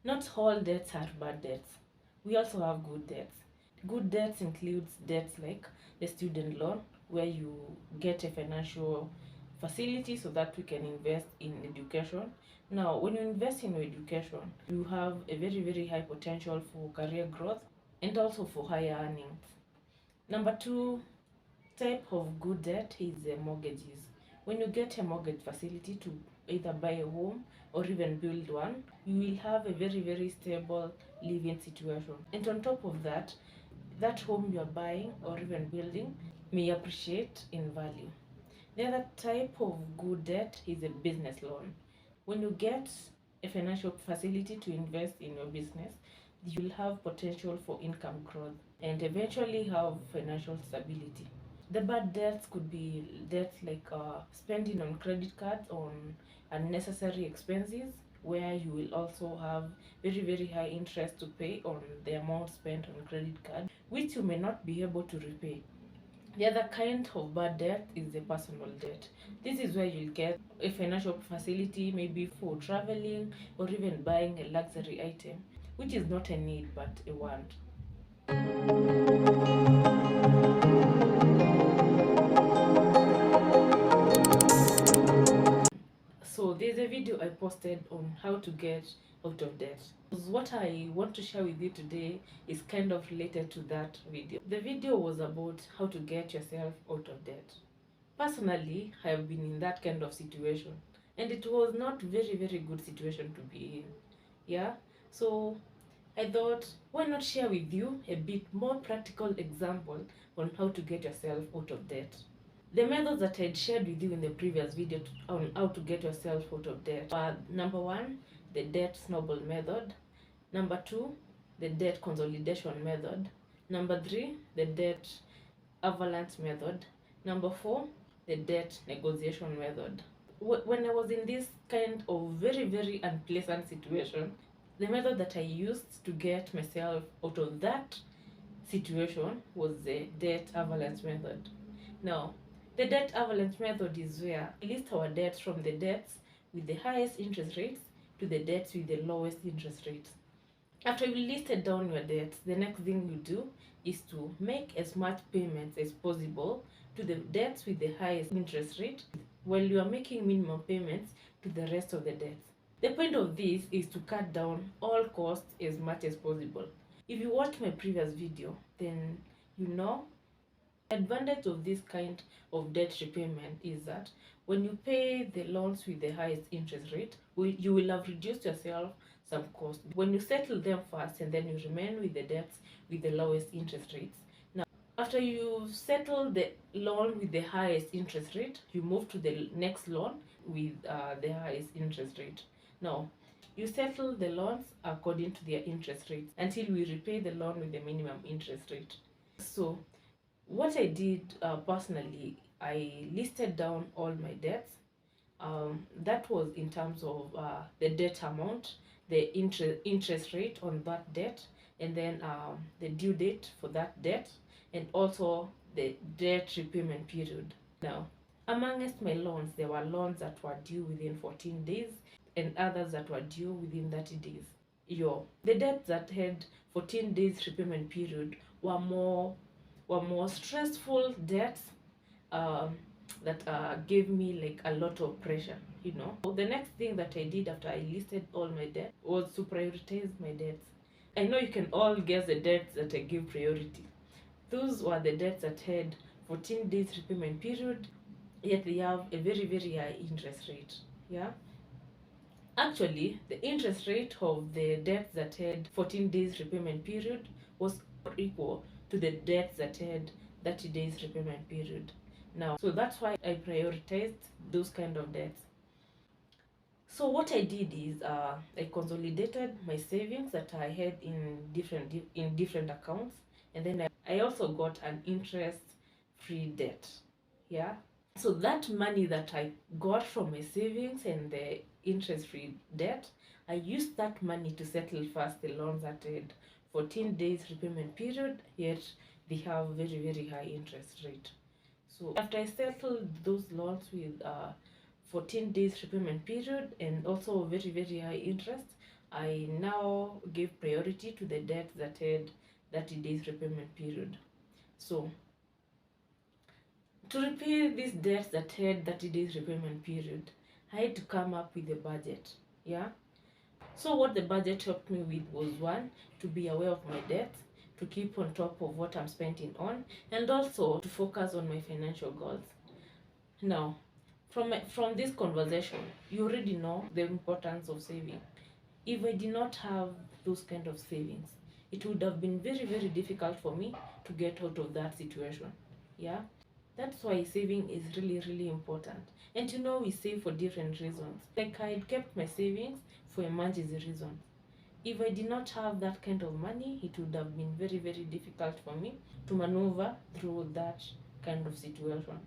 Not all debts are bad debts. We also have good debts. Good debts includes debts like the student loan, where you get a financial facility so that we can invest in education. Now, when you invest in education, you have a very high potential for career growth and also for higher earnings. Number two type of good debt is mortgages. When you get a mortgage facility to either buy a home or even build one, you will have a very stable living situation. And on top of that, that home you are buying or even building may appreciate in value. The other type of good debt is a business loan. When you get a financial facility to invest in your business, you will have potential for income growth and eventually have financial stability. The bad debts could be debts like spending on credit cards on unnecessary expenses, where you will also have very high interest to pay on the amount spent on credit card, which you may not be able to repay. The other kind of bad debt is the personal debt. This is where you'll get a financial facility, maybe for traveling or even buying a luxury item, which is not a need but a want. So there's a video I posted on how to get out of debt. What I want to share with you today is kind of related to that video. The video was about how to get yourself out of debt. Personally, I have been in that kind of situation, and it was not very good situation to be in. Yeah, so I thought, why not share with you a bit more practical example on how to get yourself out of debt. The methods that I'd shared with you in the previous video on how to get yourself out of debt are: number one, the debt snowball method; number two, the debt consolidation method; number three, the debt avalanche method; number four, the debt negotiation method. When I was in this kind of very unpleasant situation, the method that I used to get myself out of that situation was the debt avalanche method. Now, the debt avalanche method is where we list our debts from the debts with the highest interest rates to the debts with the lowest interest rates. After you listed down your debts, the next thing you do is to make as much payments as possible to the debts with the highest interest rate, while you are making minimum payments to the rest of the debts. The point of this is to cut down all costs as much as possible. If you watched my previous video, then you know the advantage of this kind of debt repayment is that when you pay the loans with the highest interest rate, you will have reduced yourself some cost. When you settle them first and then you remain with the debts with the lowest interest rates. Now, after you settle the loan with the highest interest rate, you move to the next loan with the highest interest rate. Now, you settle the loans according to their interest rates until we repay the loan with the minimum interest rate. So, what I did personally, I listed down all my debts. That was in terms of the debt amount, the interest rate on that debt, and then the due date for that debt, and also the debt repayment period. Now, amongst my loans, there were loans that were due within 14 days and others that were due within 30 days. The debts that had 14 days repayment period were more stressful debts um, that gave me like a lot of pressure. The next thing that I did after I listed all my debts was to prioritize my debts. I know you can all guess the debts that I give priority. Those were the debts that had 14 days repayment period, yet they have a very high interest rate. Yeah. Actually, the interest rate of the debts that had 14 days repayment period was equal to the debts that had 30 days repayment period. Now, so that's why I prioritized those kind of debts. So what I did is I consolidated my savings that I had in different accounts, and then I also got an interest-free debt. Yeah. So that money that I got from my savings and the interest-free debt, I used that money to settle first the loans that had 14 days repayment period, yet they have very high interest rate. So after I settled those loans with 14 days repayment period and also very high interest, I now give priority to the debts that had 30 days repayment period. So to repay these debts that had 30 days repayment period, I had to come up with a budget. Yeah. So what the budget helped me with was, one, to be aware of my debts, to keep on top of what I'm spending on, and also to focus on my financial goals. Now, from this conversation, you already know the importance of saving. If I did not have those kind of savings, it would have been very, very difficult for me to get out of that situation. Yeah. That's why saving is really, really important. And we save for different reasons. Like, I kept my savings for emergency reasons. If I did not have that kind of money, it would have been very, very difficult for me to maneuver through that kind of situation.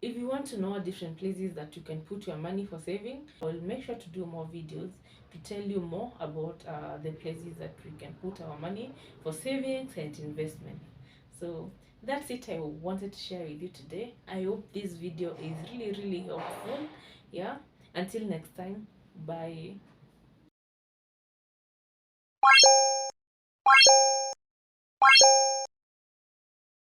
If you want to know different places that you can put your money for saving, I'll make sure to do more videos to tell you more about the places that we can put our money for savings and investment. So that's it I wanted to share with you today. I hope this video is really, really helpful. Yeah. Until next time, bye.